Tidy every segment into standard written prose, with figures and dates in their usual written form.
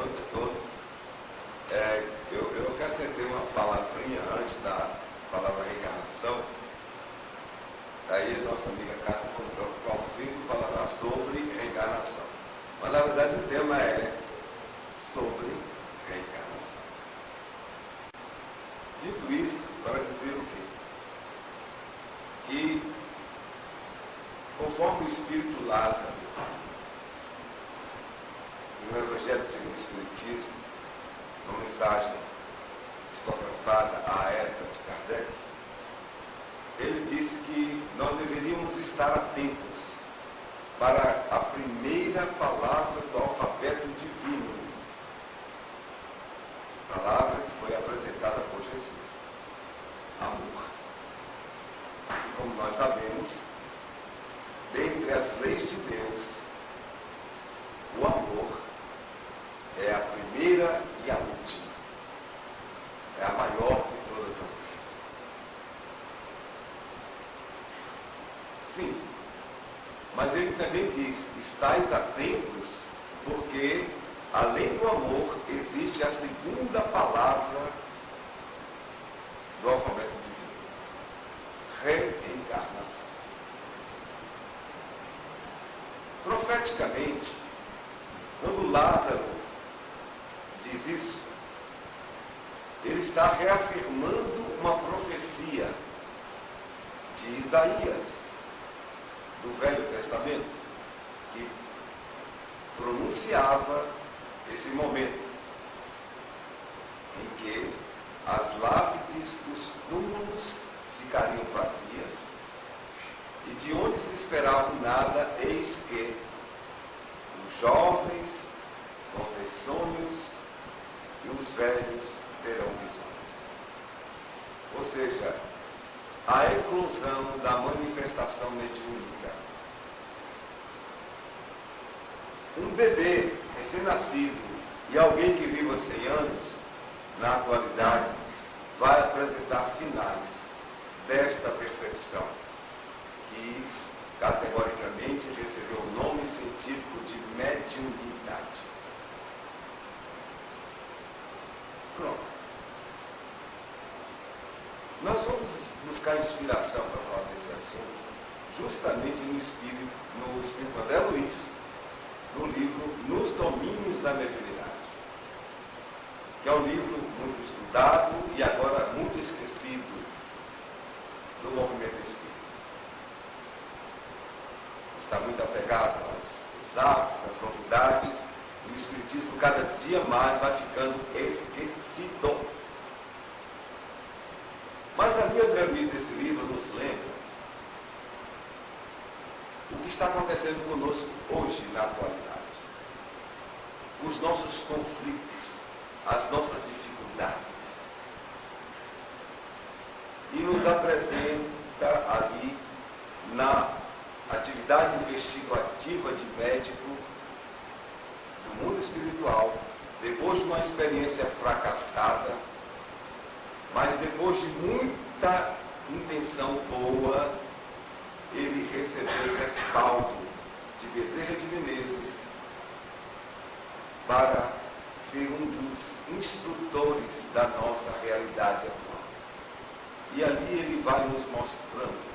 noite a todos. Eu acrescentei uma palavrinha antes da palavra reencarnação. Aí a nossa amiga Cássia contou que o Alfredo falará sobre reencarnação. Mas na verdade o tema é sobre reencarnação. Dito isto, para dizer o quê? Que conforme o Espírito Lázaro, no Evangelho segundo o Espiritismo, uma mensagem psicografada à época de Kardec, ele disse que nós deveríamos estar atentos para a primeira palavra do alfabeto divino, palavra que foi apresentada por Jesus: amor. E como nós sabemos, dentre as leis de Deus, o amor é a primeira e a última. É a maior de todas as leis. Sim, mas ele também diz: estais atentos, porque além do amor existe a segunda palavra do alfabeto divino: reencarnação. Profeticamente, quando Lázaro diz isso, ele está reafirmando uma profecia de Isaías, do Velho Testamento, que pronunciava esse momento em que as lápides dos túmulos ficariam vazias e de onde se esperava nada, eis que os jovens vão ter sonhos e os velhos terão visões. Ou seja, a eclosão da manifestação mediúnica. Um bebê recém-nascido e alguém que viva 100 anos, na atualidade, vai apresentar sinais desta percepção, que categoricamente recebeu o nome científico de mediunidade. Pronto. Nós vamos buscar inspiração para falar desse assunto justamente no Espírito André Luiz, no livro Nos Domínios da Mediunidade, que é um livro muito estudado e agora muito esquecido do movimento espírita. Está muito apegado aos hábitos, às novidades, e o espiritismo cada dia mais vai ficando esquecido. Mas ali André Luiz, nesse livro, nos lembra o que está acontecendo conosco hoje, na atualidade. Os nossos conflitos, as nossas dificuldades. E nos apresenta ali, na atividade investigativa de médico do mundo espiritual, depois de uma experiência fracassada, mas depois de muita intenção boa, ele recebeu respaldo de Bezerra de Menezes para ser um dos instrutores da nossa realidade atual. E ali ele vai nos mostrando,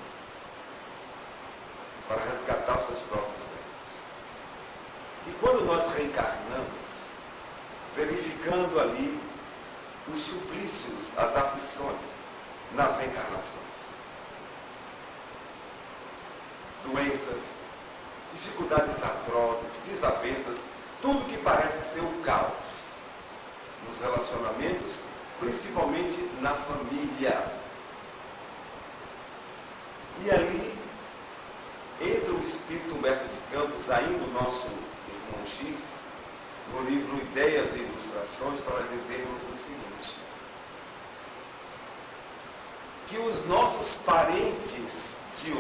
para resgatar os seus próprios tempos, e quando nós reencarnamos, verificando ali os suplícios, as aflições nas reencarnações, doenças, dificuldades atrozes, desavenças, tudo que parece ser um caos nos relacionamentos, principalmente na família. E ali entra o espírito Humberto de Campos, ainda o nosso irmão X, no livro Ideias e Ilustrações, para dizermos o seguinte: que os nossos parentes de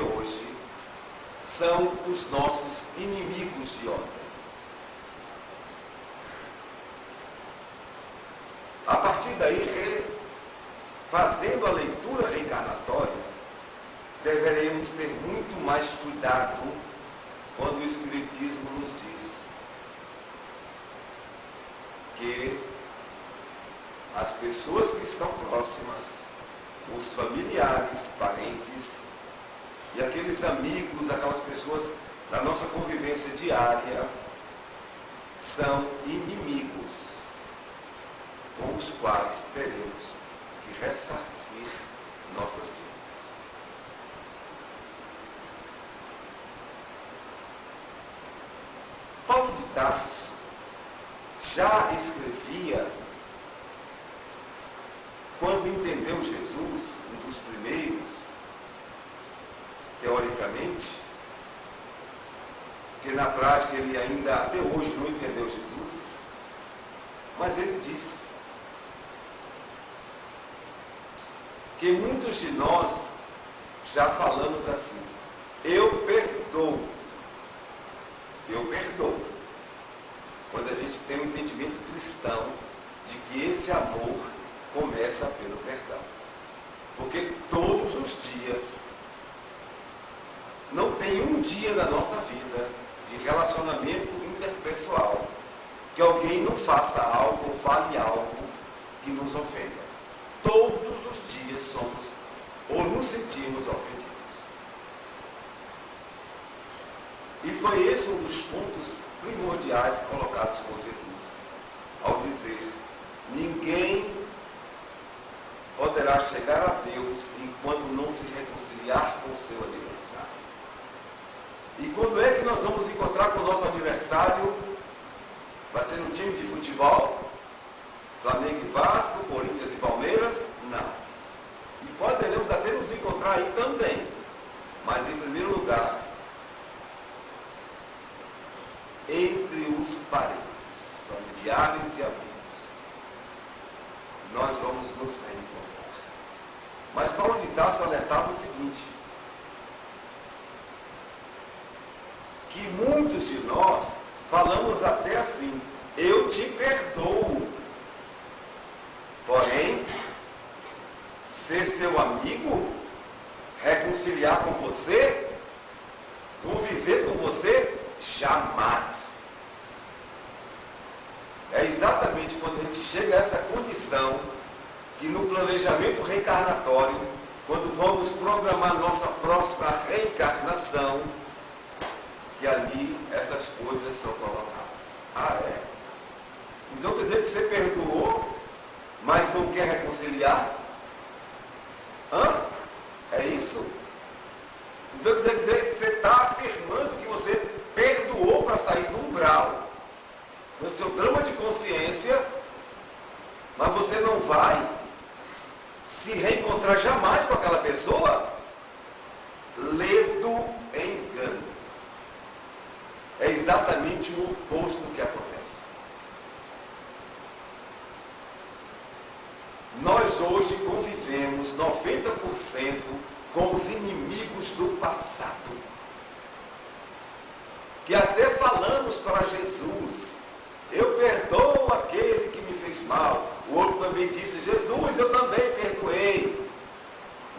hoje são os nossos inimigos de ontem. A partir daí, fazendo a leitura reencarnatória, deveremos ter muito mais cuidado quando o Espiritismo nos diz que as pessoas que estão próximas, os familiares, parentes e aqueles amigos, aquelas pessoas da nossa convivência diária, são inimigos com os quais teremos que ressarcir nossas dívidas. Paulo de Tarso já escrevia, quando entendeu Jesus, um dos primeiros, teoricamente, porque na prática ele ainda até hoje não entendeu Jesus, mas ele disse que muitos de nós já falamos assim: eu perdoo. Eu perdoo. Quando a gente tem um entendimento cristão de que esse amor começa pelo perdão. Porque todos os dias, não tem um dia na nossa vida de relacionamento interpessoal que alguém não faça algo ou fale algo que nos ofenda. Todos os dias somos ou nos sentimos ofendidos. E foi esse um dos pontos primordiais colocados por Jesus, ao dizer: ninguém poderá chegar a Deus enquanto não se reconciliar com o seu adversário. E quando é que nós vamos encontrar com o nosso adversário? Vai ser no time de futebol? Flamengo e Vasco, Corinthians e Palmeiras? Não. E poderemos até nos encontrar aí também. Mas em primeiro lugar, entre os parentes, familiares e amigos, nós vamos nos reencontrar. Mas Paulo de Tarso alertava o seguinte: que muitos de nós falamos até assim: eu te perdoo. Porém, ser seu amigo, reconciliar com você, conviver com você, jamais. É exatamente quando a gente chega a essa condição que no planejamento reencarnatório, quando vamos programar nossa próxima reencarnação, que ali essas coisas são colocadas. Ah, é? Então quer dizer que você perdoou, mas não quer reconciliar? Hã? É isso? Então quer dizer que você está afirmando que você perdoou para sair do umbral, no seu drama de consciência, mas você não vai se reencontrar jamais com aquela pessoa? Ledo engano. É exatamente o oposto que acontece. Nós hoje convivemos 90% com os inimigos do passado. Que até falamos para Jesus: eu perdoo aquele que me fez mal. O outro também disse: Jesus, eu também perdoei.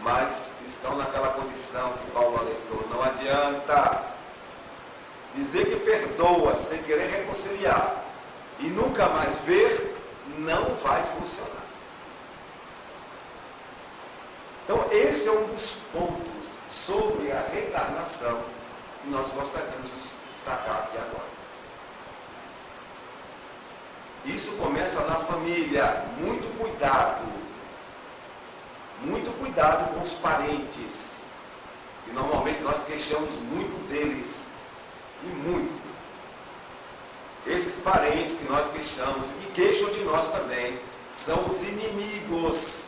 Mas estão naquela condição que Paulo alertou: não adianta. Dizer que perdoa sem querer reconciliar e nunca mais ver, não vai funcionar. Então esse é um dos pontos sobre a reencarnação que nós gostaríamos de destacar aqui agora. Isso começa na família. Muito cuidado com os parentes, que normalmente nós queixamos muito deles, e muito. Esses parentes que nós queixamos e que queixam de nós também, são os inimigos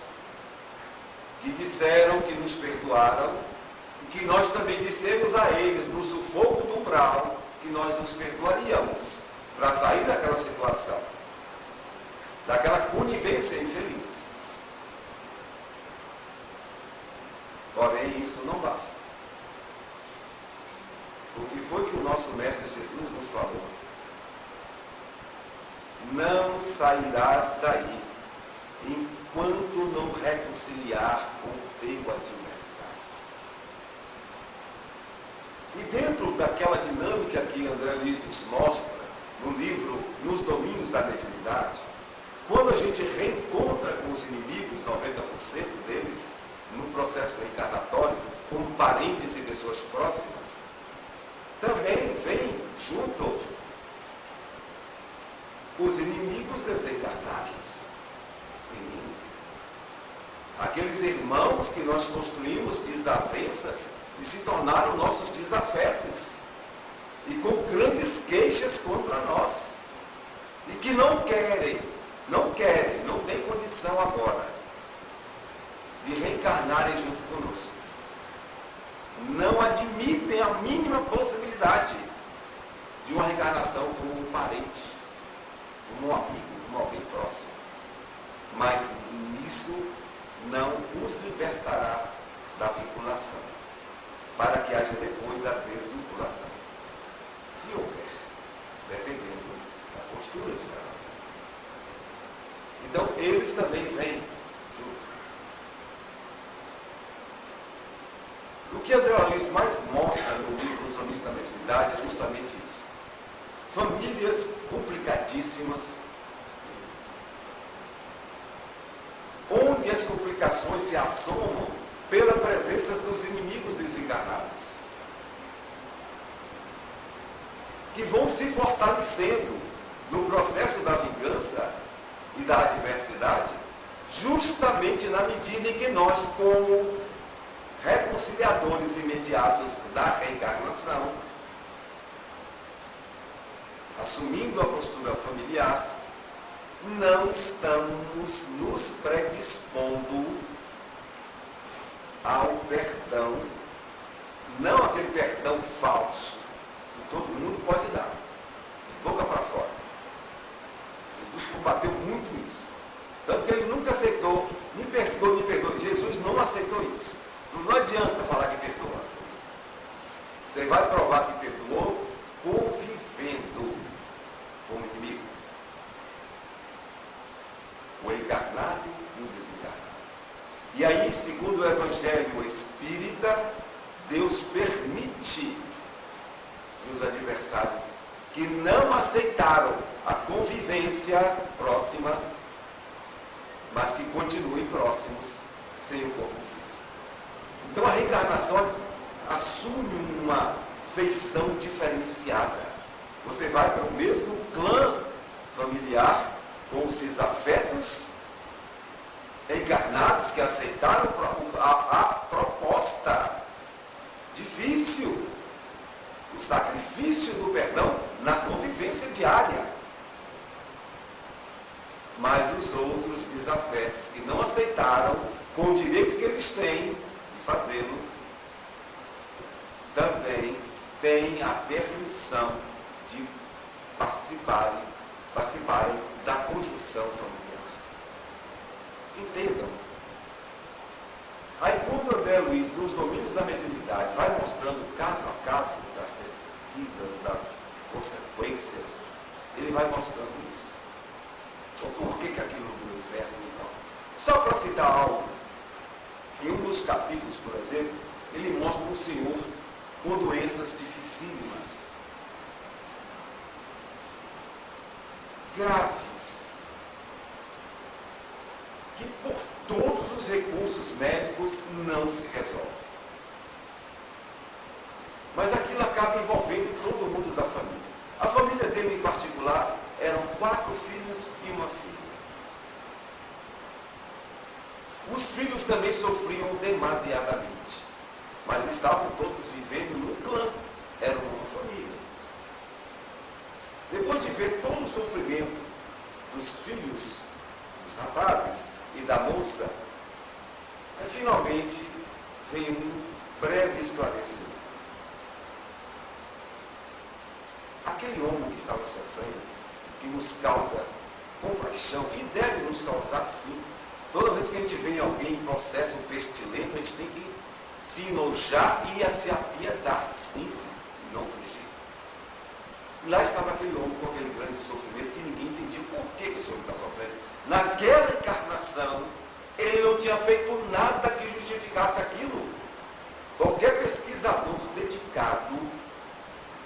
que disseram que nos perdoaram, e que nós também dissemos a eles, no sufoco do umbral, que nós nos perdoaríamos, para sair daquela situação, daquela conivência infeliz. Porém, isso não basta. O que foi que o nosso Mestre Jesus nos falou? Não sairás daí enquanto não reconciliar com o teu adversário. E dentro daquela dinâmica que André Luiz nos mostra no livro Nos Domínios da Mediunidade, quando a gente reencontra com os inimigos, 90% deles, no processo reencarnatório, como parentes e pessoas próximas, também vem junto os inimigos desencarnados. Sim. Aqueles irmãos que nós construímos desavenças e se tornaram nossos desafetos, e com grandes queixas contra nós, e que não têm condição agora de reencarnarem junto conosco. Não admitem a mínima possibilidade de uma reencarnação como um parente, como um amigo, como alguém próximo. Mas isso não os libertará da vinculação, para que haja depois a desvinculação, se houver, dependendo da postura de cada um. Então, eles também vêm junto. O que André Luiz mais mostra no livro Os Domínios da Mediunidade é justamente isso. Famílias complicadíssimas, onde as complicações se assomam pela presença dos inimigos desencarnados, que vão se fortalecendo no processo da vingança e da adversidade, justamente na medida em que nós, como reconciliadores imediatos da reencarnação, assumindo a postura familiar, não estamos nos predispondo ao perdão, não aquele perdão falso que todo mundo pode dar, de boca para fora. Jesus combateu muito isso. Tanto que ele nunca aceitou, me perdoe. Jesus não aceitou isso. Não adianta falar que perdoa. Você vai provar que perdoou convivendo com o inimigo, o encarnado e o desencarnado. E aí, segundo o Evangelho Espírita, Deus permite que os adversários que não aceitaram a convivência próxima, mas que continuem próximos sem o corpo físico. Então a reencarnação assume uma feição diferenciada. Você vai para o mesmo clã familiar, com os desafetos encarnados que aceitaram a proposta difícil, o sacrifício do perdão na convivência diária. Mas os outros desafetos que não aceitaram, com o direito que eles têm de fazê-lo, também têm a permissão de participarem da conjunção familiar. Entendam. Aí quando André Luiz, nos Domínios da Mediunidade, vai mostrando caso a caso das pesquisas, das consequências, ele vai mostrando isso. O porquê que aquilo não deu certo e tal. Só para citar algo, em um dos capítulos, por exemplo, ele mostra um senhor com doenças dificílimas, graves, que por todos os recursos médicos não se resolve. Mas aquilo acaba envolvendo todo mundo da família. A família dele em particular eram 4 filhos e uma filha. Os filhos também sofriam demasiadamente, mas estavam todos vivendo num clã, eram uma família. Depois de ver todo o sofrimento dos filhos, dos rapazes e da moça, finalmente veio um breve esclarecimento. Aquele homem que estava sofrendo, que nos causa compaixão, e deve nos causar sim. Toda vez que a gente vê alguém em processo pestilento, a gente tem que se enojar e se apiedar, sim, e não fugir. Lá estava aquele homem com aquele grande sofrimento que ninguém entendia por que esse homem está sofrendo. Naquela encarnação, ele não tinha feito nada que justificasse aquilo. Qualquer pesquisador dedicado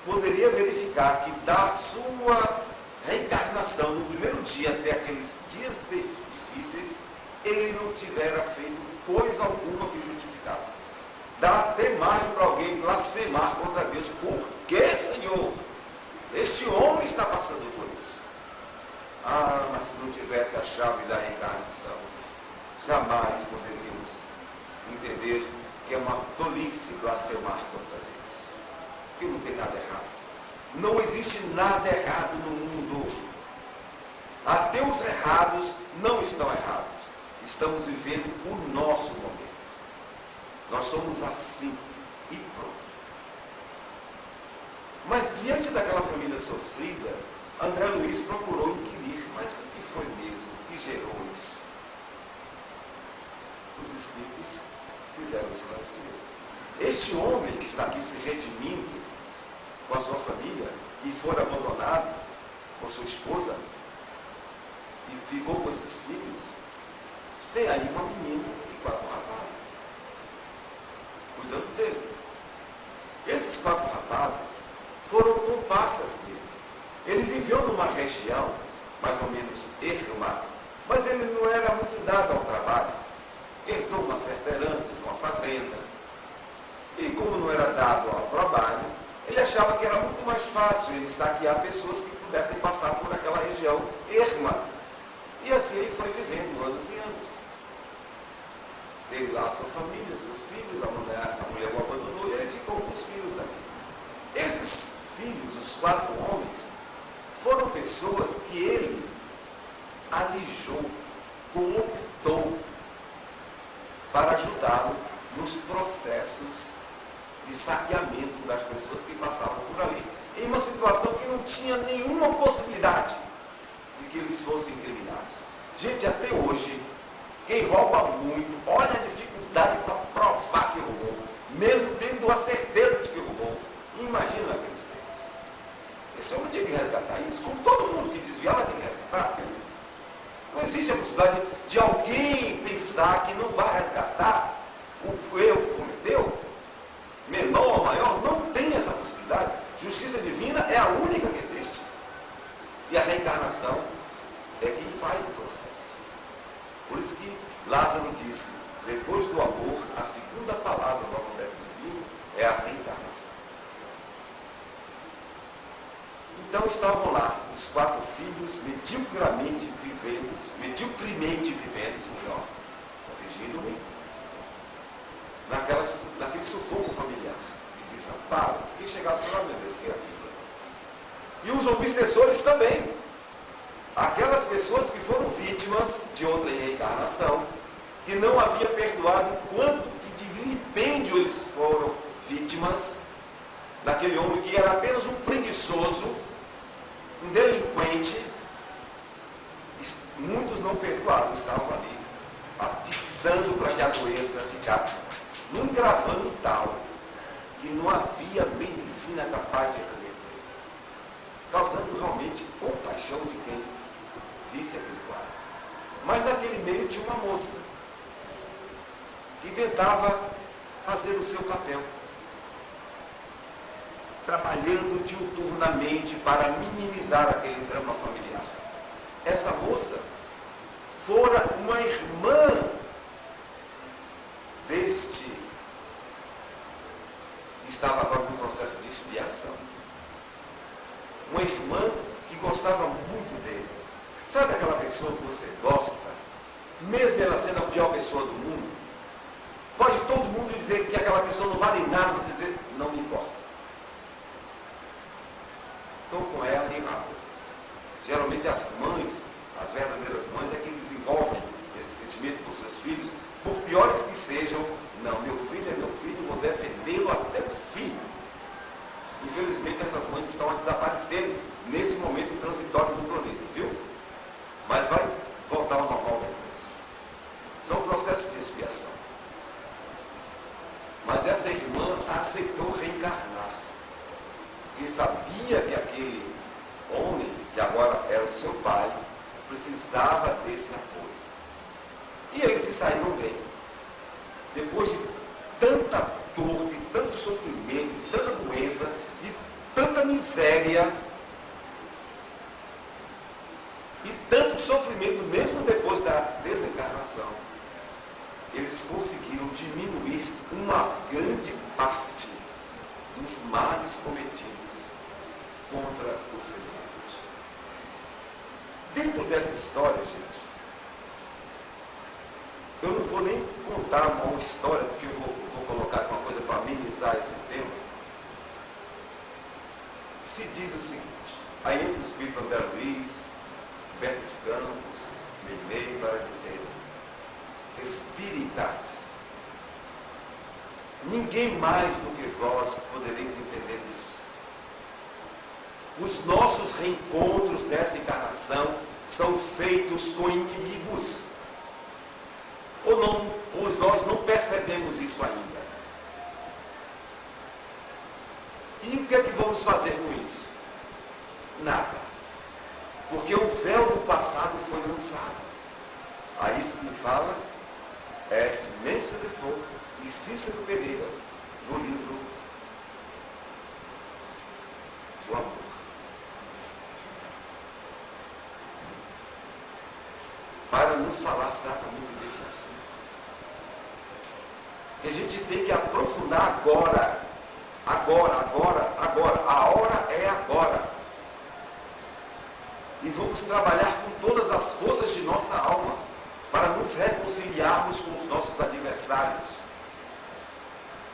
poderia verificar que da sua reencarnação no primeiro dia até aqueles dias difíceis, ele não tivera feito coisa alguma que justificasse. Dá até margem para alguém blasfemar contra Deus. Por que, Senhor? Este homem está passando por isso. Ah, mas se não tivesse a chave da reencarnação, jamais poderíamos entender que é uma tolice blasfemar contra Deus. Porque não tem nada errado. Não existe nada errado no mundo. Ateus errados não estão errados. Estamos vivendo o nosso momento. Nós somos assim e pronto. Mas diante daquela família sofrida, André Luiz procurou inquirir, mas o que foi mesmo que gerou isso? Os Espíritos fizeram esclarecer. Este homem que está aqui se redimindo com a sua família e for abandonado com sua esposa e ficou com esses filhos, tem aí uma menina e 4 rapazes cuidando dele. Esses 4 rapazes foram comparsas dele. Ele viveu numa região mais ou menos erma, mas ele não era muito dado ao trabalho. Herdou uma certa herança de uma fazenda. E como não era dado ao trabalho, ele achava que era muito mais fácil ele saquear pessoas que pudessem passar por aquela região erma. E assim ele foi vivendo anos e anos. Teve lá a sua família, seus filhos, a mulher o abandonou e ele ficou com os filhos ali. Esses filhos, os 4 homens, foram pessoas que ele alijou, cooptou para ajudá-lo nos processos de saqueamento das pessoas que passavam por ali, em uma situação que não tinha nenhuma possibilidade de que eles fossem incriminados. Gente, até hoje, quem rouba muito, olha a dificuldade para provar que roubou, mesmo tendo a certeza de que roubou. Imagina naqueles tempos. Esse homem tinha que resgatar isso, como todo mundo que desviava tem que resgatar. Não existe a possibilidade de alguém pensar que não vai resgatar o erro que cometeu, menor ou maior, não tem essa possibilidade. Justiça divina é a única que existe. E a reencarnação é quem faz o processo. Por isso que Lázaro disse, depois do amor, a segunda palavra do alfabeto divino é a reencarnação. Então estavam lá os 4 filhos medíocremente vivendo, melhor, corrigindo-me, naquele sufoco familiar, de desamparo, que chegasse lá, meu Deus, que é aquilo? E os obsessores também. Aquelas pessoas que foram vítimas de outra reencarnação, que não havia perdoado quanto que de vilipêndio eles foram vítimas daquele homem que era apenas um preguiçoso, um delinquente. Muitos não perdoaram, estavam ali atiçando para que a doença ficasse num gravame tal que não havia medicina capaz de reverter, causando realmente compaixão de quem visse aquele quadro. Mas naquele meio tinha uma moça que tentava fazer o seu papel, trabalhando diuturnamente para minimizar aquele drama familiar. Essa moça fora uma irmã deste que estava agora no processo de expiação. Uma irmã que gostava muito dele. Sabe aquela pessoa que você gosta, mesmo ela sendo a pior pessoa do mundo? Pode todo mundo dizer que aquela pessoa não vale nada, você dizer, não me importa. Estou com ela e nada. Geralmente as mães, as verdadeiras mães, é quem desenvolvem esse sentimento com seus filhos, por piores que sejam. Não, meu filho é meu filho, vou defendê-lo até o fim. Infelizmente essas mães estão a desaparecer nesse momento transitório do planeta, viu? Mas vai voltar ao normal depois. São processos de expiação. Mas essa irmã aceitou reencarnar. E sabia que aquele homem, que agora era o seu pai, precisava desse apoio. E eles se saíram bem. Depois de tanta dor, de tanto sofrimento, de tanta doença, de tanta miséria, e tanto sofrimento, mesmo depois da desencarnação, eles conseguiram diminuir uma grande parte dos males cometidos contra os seres humanos. Dentro dessa história, gente, eu não vou nem contar uma história, porque eu vou colocar uma coisa para amenizar esse tema. Se diz o seguinte: aí entra o espírito André Luiz, Beto de Campos, Meimei, para dizer: espíritas, ninguém mais do que vós podereis entender isso. Os nossos reencontros nessa encarnação são feitos com inimigos. Ou nós não percebemos isso ainda. E o que é que vamos fazer com isso? Nada. Porque o véu do passado foi lançado. Aí isso que me fala é Mendes de Defoe e Cícero Pereira, no livro O Amor. Para nos falar exatamente desse assunto. Que a gente tem que aprofundar agora. A hora é agora. E vamos trabalhar com todas as forças de nossa alma para nos reconciliarmos com os nossos adversários.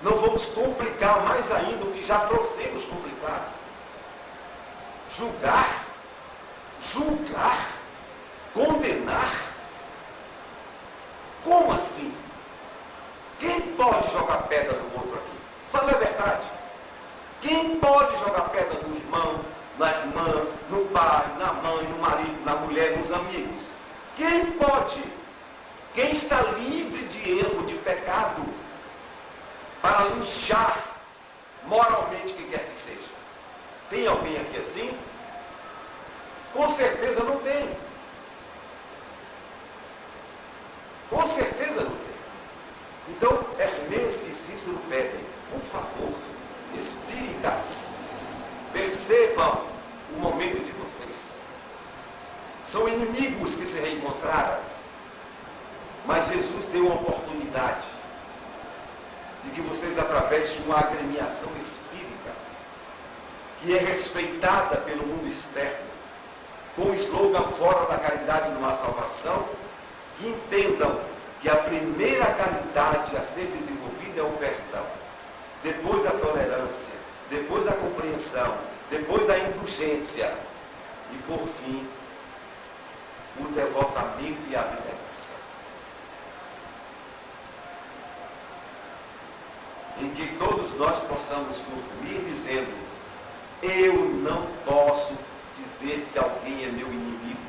Não vamos complicar mais ainda o que já trouxemos complicado. Julgar, condenar. Como assim? Quem pode jogar pedra no outro aqui? Fala a verdade. Quem pode jogar pedra no irmão, na irmã, no pai, na mãe, no marido, na mulher, nos amigos? Quem pode? Quem está livre de erro, de pecado, para linchar moralmente quem quer que seja? Tem alguém aqui assim? Com certeza não tem. Com certeza não tem. Então, Hermes e Cícero pedem, por favor, espíritas, percebam o momento de vocês. São inimigos que se reencontraram, mas Jesus deu uma oportunidade de que vocês, através de uma agremiação espírita, que é respeitada pelo mundo externo, com o slogan fora da caridade não há salvação, que entendam que a primeira caridade a ser desenvolvida é o perdão, depois a tolerância, depois a compreensão, depois a indulgência e, por fim, o devotamento e a abnegação. Em que todos nós possamos dormir dizendo: eu não posso dizer que alguém é meu inimigo.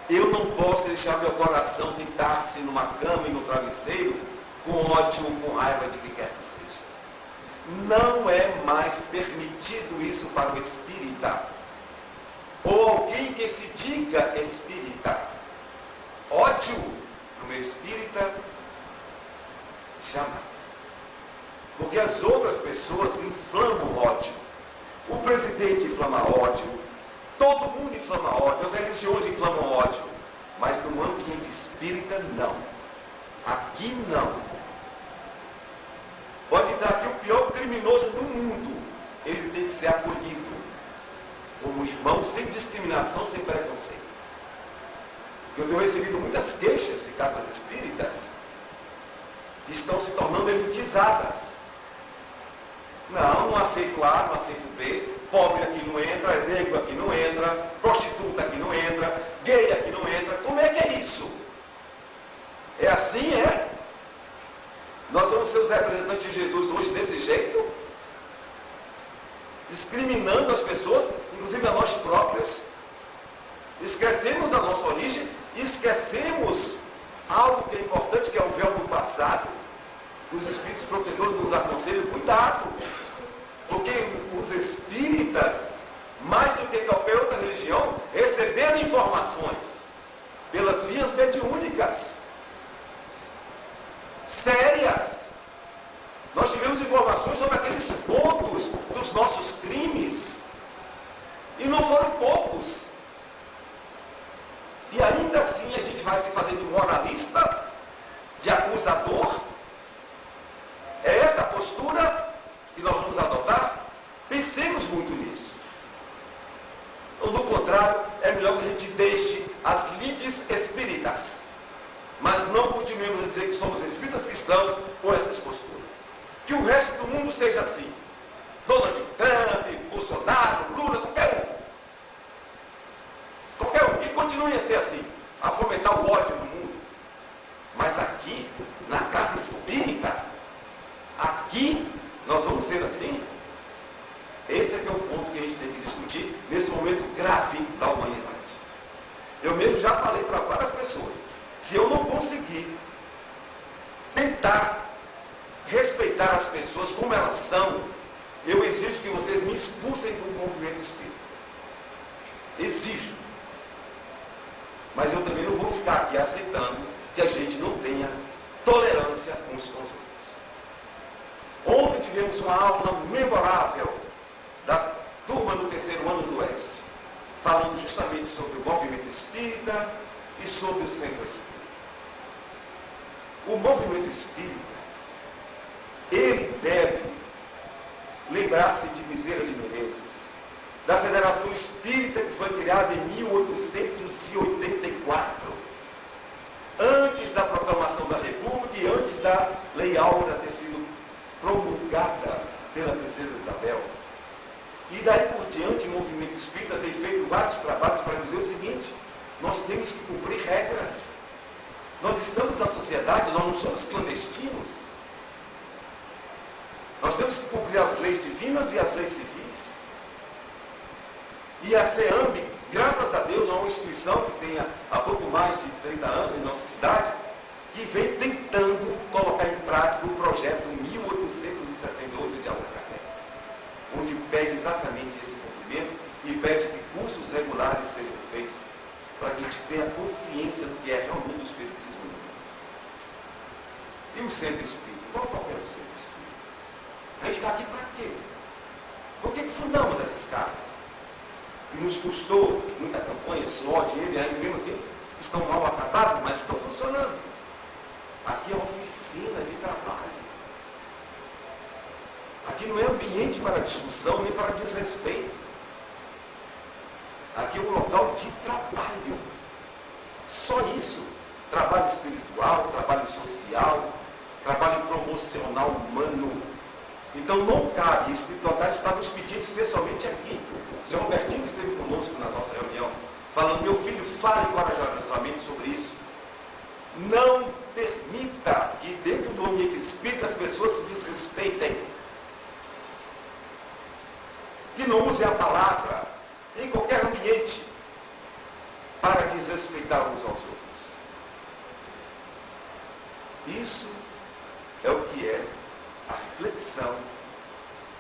Eu não posso deixar meu coração deitar-se numa cama e no travesseiro com ódio ou com raiva de quem quer que seja. Não é mais permitido isso para o espírita, ou alguém que se diga espírita. Ódio no meio espírita, jamais. Porque as outras pessoas inflamam ódio. O presidente inflama ódio, todo mundo inflama ódio, as religiões inflamam ódio, mas no ambiente espírita, não. Aqui não. Pode entrar aqui o pior criminoso do mundo, ele tem que ser acolhido como irmão, sem discriminação, sem preconceito. Eu tenho recebido muitas queixas de casas espíritas que estão se tornando elitizadas. Não aceito A, não aceito B, pobre aqui não entra, negro aqui não entra, prostituta aqui não entra, gay aqui não entra. Como é que é isso? É assim, é? Nós vamos ser os representantes de Jesus hoje desse jeito? Discriminando as pessoas, inclusive a nós próprios. Esquecemos a nossa origem, esquecemos algo que é importante, que é o véu do passado. Os espíritos protetores nos aconselham: cuidado, porque os espíritas, mais do que qualquer outra religião, receberam informações pelas vias mediúnicas sérias, Nós tivemos informações sobre aqueles pontos dos nossos crimes. E não foram poucos. E ainda assim a gente vai se fazer de moralista, de acusador. É essa a postura que nós vamos adotar? Pensemos muito nisso. Ou do contrário, é melhor que a gente deixe as lides espíritas. Mas não continuemos a dizer que somos espíritas cristãos com essas posturas. Que o resto do mundo seja assim. Donald Trump, Bolsonaro, Lula, qualquer um. Qualquer um. Que continue a ser assim. A fomentar o ódio no mundo. Mas aqui, na casa espírita, aqui nós vamos ser assim? Esse é que é o ponto que a gente tem que discutir nesse momento grave da humanidade. Eu mesmo já falei para várias pessoas. Se eu não conseguir tentar respeitar as pessoas como elas são, eu exijo que vocês me expulsem do movimento espírita. Exijo. Mas eu também não vou ficar aqui aceitando que a gente não tenha tolerância uns com os outros. Ontem tivemos uma aula memorável da turma do 3º ano do Oeste, falando justamente sobre o movimento espírita e sobre o centro espírita. O movimento espírita, ele deve lembrar-se de Bezerra de Menezes, da Federação Espírita que foi criada em 1884, antes da proclamação da República e antes da Lei Áurea ter sido promulgada pela Princesa Isabel. E daí por diante o movimento espírita tem feito vários trabalhos para dizer o seguinte: nós temos que cumprir regras. Nós estamos na sociedade, nós não somos clandestinos. Nós temos que cumprir as leis divinas e as leis civis. E a CEAMB, graças a Deus, é uma instituição que tem há pouco mais de 30 anos em nossa cidade, que vem tentando colocar em prática o projeto 1868 de Allan Kardec, onde pede exatamente esse cumprimento e pede que cursos regulares sejam feitos para que a gente tenha consciência do que é realmente o Espiritismo. E o centro espírita? Qual é o centro espírita? A gente está aqui para quê? Por que fundamos essas casas? E nos custou muita campanha, suor, dinheiro, e aí mesmo assim estão mal acabadas, mas estão funcionando. Aqui é uma oficina de trabalho. Aqui não é ambiente para discussão nem para desrespeito. Aqui é um local de trabalho. Só isso. Trabalho espiritual, trabalho social, trabalho promocional humano. Então não cabe, a espiritualidade está nos pedindo, especialmente aqui. O senhor Robertinho esteve conosco na nossa reunião, falando: meu filho, fale corajosamente sobre isso. Não permita que dentro do ambiente espírita as pessoas se desrespeitem. Que não use a palavra em qualquer ambiente para desrespeitar uns aos outros. Isso é o que é a reflexão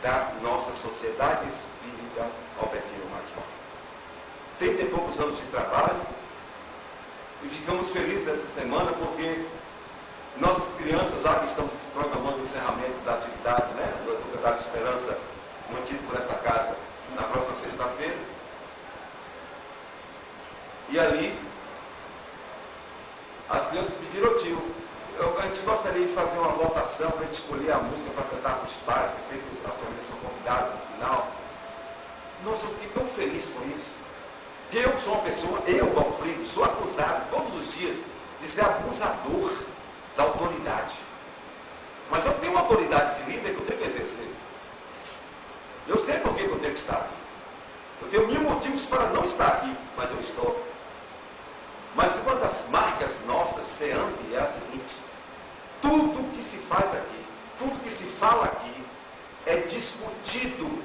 da nossa sociedade espírita Albertino Magno. 30 e poucos anos de trabalho, e ficamos felizes essa semana porque nossas crianças lá que estamos programando o encerramento da atividade, do Educador de Esperança, mantido por esta casa na próxima sexta-feira. E ali as crianças pediram: tio, a gente gostaria de fazer uma votação para a gente escolher a música para cantar para os pais, que sempre as famílias são convidadas no final. Nossa, eu fiquei tão feliz com isso. Porque eu sou uma pessoa, Valfrido, sou acusado todos os dias de ser abusador da autoridade. Mas eu tenho uma autoridade de líder que eu tenho que exercer. Eu sei por que eu tenho que estar aqui. Eu tenho mil motivos para não estar aqui, mas eu estou. Mas uma das marcas nossas, CEAMB, é a seguinte: tudo que se faz aqui, tudo que se fala aqui, é discutido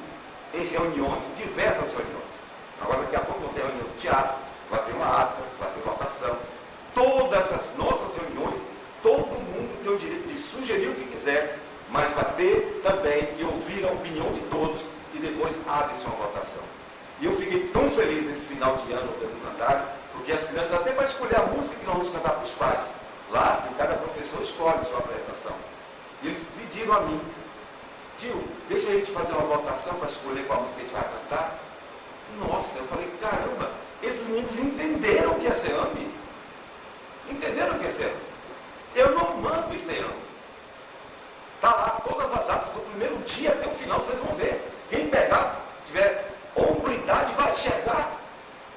em reuniões, diversas reuniões. Agora daqui a pouco vou ter reunião do teatro, vai ter uma ata, vai ter votação. Todas as nossas reuniões, todo mundo tem o direito de sugerir o que quiser, mas vai ter também que ouvir a opinião de todos e depois abre-se uma votação. E eu fiquei tão feliz nesse final de ano do calendário, porque as crianças, até para escolher a música que nós vamos cantar para os pais, lá, assim, cada professor escolhe sua apresentação. E eles pediram a mim: tio, deixa a gente fazer uma votação para escolher qual música a gente vai cantar. Nossa, eu falei, caramba, esses meninos entenderam o que é Ceame. Entenderam o que é Ceame. Eu não mando em Ceame. Está lá todas as atas do primeiro dia até o final, vocês vão ver. Quem pegar, tiver hombridade, vai enxergar.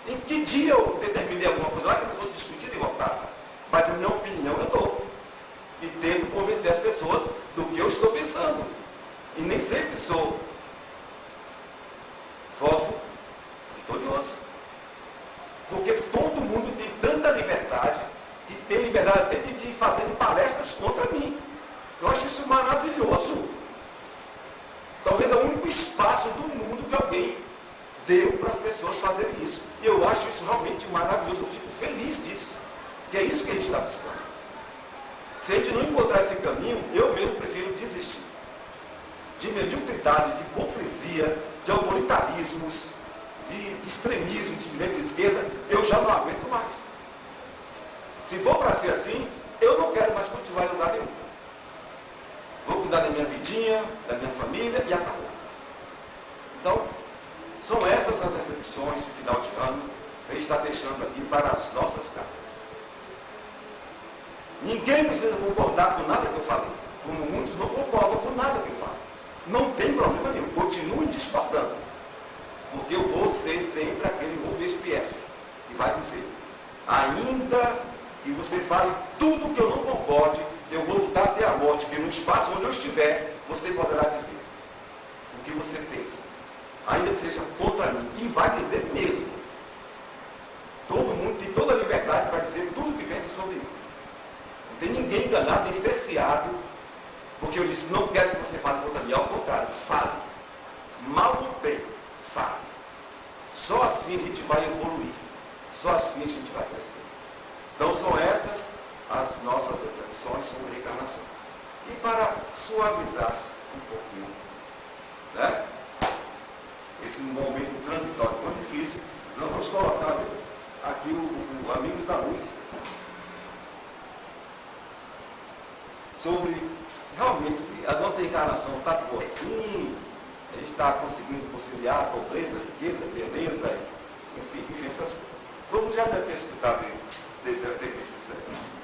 Em que dia eu determinei alguma coisa lá que não fosse discutida e votada. Mas a minha opinião eu dou. E tento convencer as pessoas do que eu estou pensando. E nem sempre sou voto vitorioso. Porque todo mundo tem tanta liberdade, e tem liberdade até de fazer palestras contra mim. Eu acho isso maravilhoso. Talvez é o único espaço do mundo que alguém deu para as pessoas fazerem isso. E eu acho isso realmente maravilhoso. Eu fico feliz disso. Que é isso que a gente está buscando. Se a gente não encontrar esse caminho, eu mesmo prefiro desistir. De mediocridade, de hipocrisia, de autoritarismos, de extremismo, de direita e de esquerda, eu já não aguento mais. Se for para ser assim, eu não quero mais cultivar em lugar nenhum. Vou cuidar da minha vidinha, da minha família e acabou. Então, são essas as reflexões de final de ano que a gente está deixando aqui para as nossas casas. Ninguém precisa concordar com nada que eu falei, como muitos não concordam com nada que eu falo. Não tem problema nenhum, continuem discordando, porque eu vou ser sempre aquele Robespierre que vai dizer, ainda que você fale tudo que eu não concorde, eu vou lutar até a morte, porque no espaço onde eu estiver, você poderá dizer o que você pensa, ainda que seja contra mim, e vai dizer mesmo. Todo mundo tem toda a liberdade para dizer tudo o que pensa sobre mim. Não tem ninguém enganado, nem cerceado, porque eu disse, não quero que você fale contra mim, ao contrário, fale. Mal ou bem, fale. Só assim a gente vai evoluir, só assim a gente vai crescer. Então são essas as nossas reflexões sobre reencarnação. E para suavizar um pouquinho, né, esse momento transitório tão difícil, nós vamos colocar aqui o Amigos da Luz, sobre realmente se a nossa reencarnação está boa assim, a gente está conseguindo conciliar a pobreza, a riqueza, a beleza, enfim, essas coisas. Como já deve ter escutado, deve ter visto isso aí.